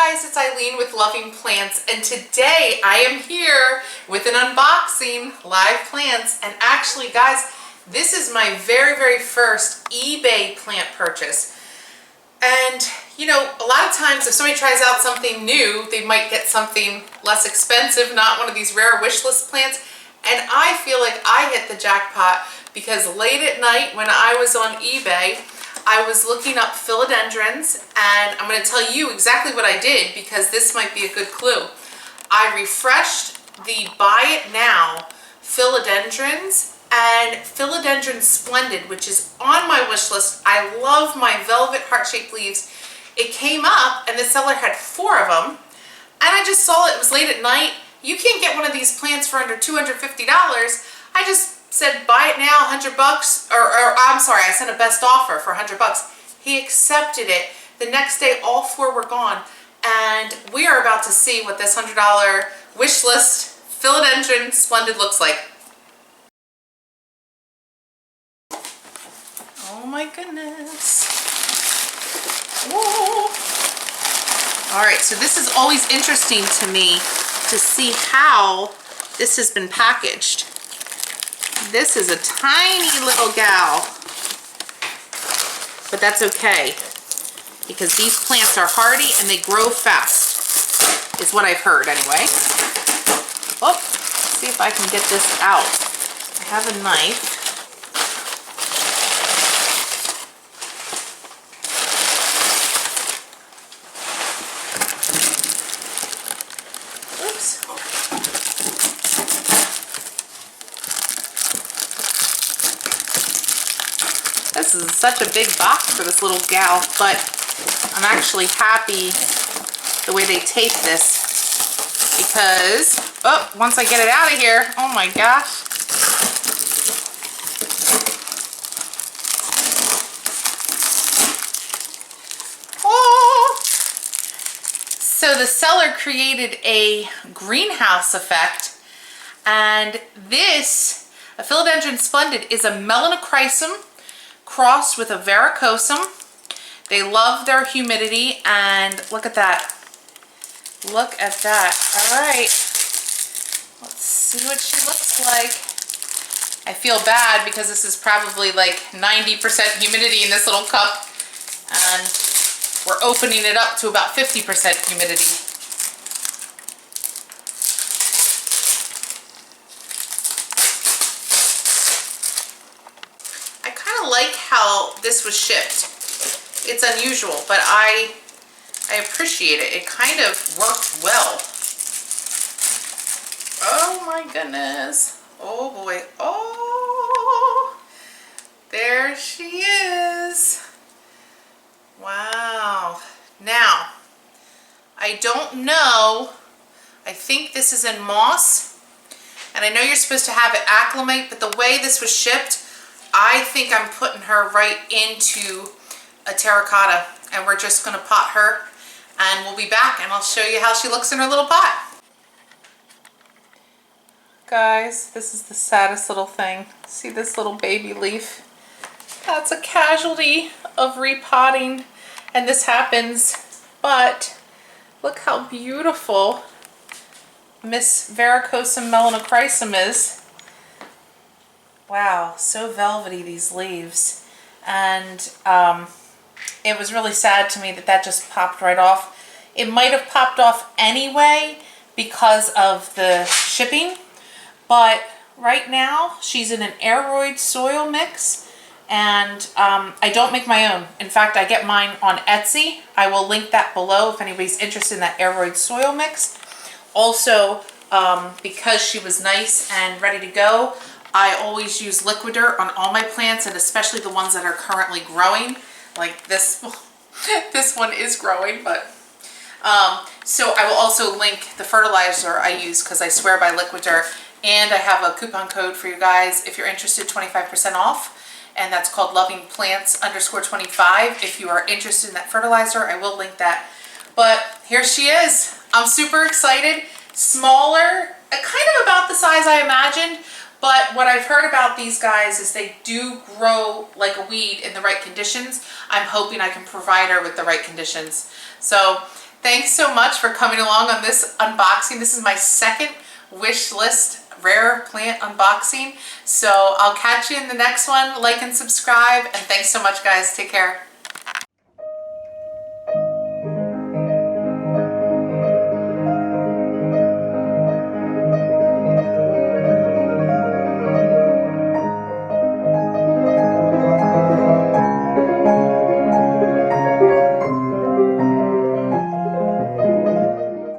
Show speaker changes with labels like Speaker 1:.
Speaker 1: guys, it's Eileen with Loving Plants, and today I am here with an unboxing, live plants. And actually guys, this is my very first eBay plant purchase. And you know, a lot of times if somebody tries out something new, they might get something less expensive, not one of these rare wish list plants. And I feel like I hit the jackpot because late at night when I was on eBay, I was looking up philodendrons, and I'm going to tell you exactly what I did because this might be a good clue. I refreshed the buy it now philodendrons and Philodendron Splendid, which is on my wish list. I love my velvet heart-shaped leaves. It came up and the seller had 4 of them, and I just saw it was late at night. You can't get one of these plants for under $250. I just said buy it now, 100 bucks, or I'm sorry, I sent a best offer for 100 bucks. He accepted it. The next day all 4 were gone, and we are about to see what this $100 wish list Philodendron Splendid looks like. Oh my goodness. Whoa. All right, so this is always interesting to me to see how this has been packaged. This is a tiny little gal, but that's okay because these plants are hardy and they grow fast, is what I've heard anyway. Oh, let's see if I can get this out. I have a knife. This is such a big box for this little gal, but I'm actually happy the way they tape this because, oh, once I get it out of here, oh my gosh. Oh! So the seller created a greenhouse effect, and this, a Philodendron Splendid, is a melanochrysum crossed with a varicosum. They love their humidity, and look at that. Look at that. All right, let's see what she looks like. I feel bad because this is probably like 90% humidity in this little cup, and we're opening it up to about 50% humidity. Like how this was shipped. It's unusual, but I appreciate it. It kind of worked well. Oh my goodness. Oh boy. Oh, there she is. Wow. Now, I don't know. I think this is in moss, and I know you're supposed to have it acclimate, but the way this was shipped, I think I'm putting her right into a terracotta, and we're just going to pot her, and we'll be back and I'll show you how she looks in her little pot. Guys, this is the saddest little thing. See this little baby leaf? That's a casualty of repotting, and this happens, but look how beautiful Miss Varicosum melanochrysum is. Wow, so velvety, these leaves. And it was really sad to me that that just popped right off. It might have popped off anyway because of the shipping, but right now she's in an AROID soil mix, and I don't make my own. In fact, I get mine on Etsy. I will link that below if anybody's interested in that AROID soil mix. Also, because she was nice and ready to go, I always use liquid dirt on all my plants, and especially the ones that are currently growing. Like this, this one is growing, but so I will also link the fertilizer I use because I swear by liquid dirt, and I have a coupon code for you guys if you're interested, 25% off, and that's called lovingplants_25. If you are interested in that fertilizer, I will link that. But here she is. I'm super excited. Smaller, kind of about the size I imagined. But what I've heard about these guys is they do grow like a weed in the right conditions. I'm hoping I can provide her with the right conditions. So Thanks so much for coming along on this unboxing. This is my second wish list rare plant unboxing. So I'll catch you in the next one. Like and subscribe, and thanks so much, guys. Take care.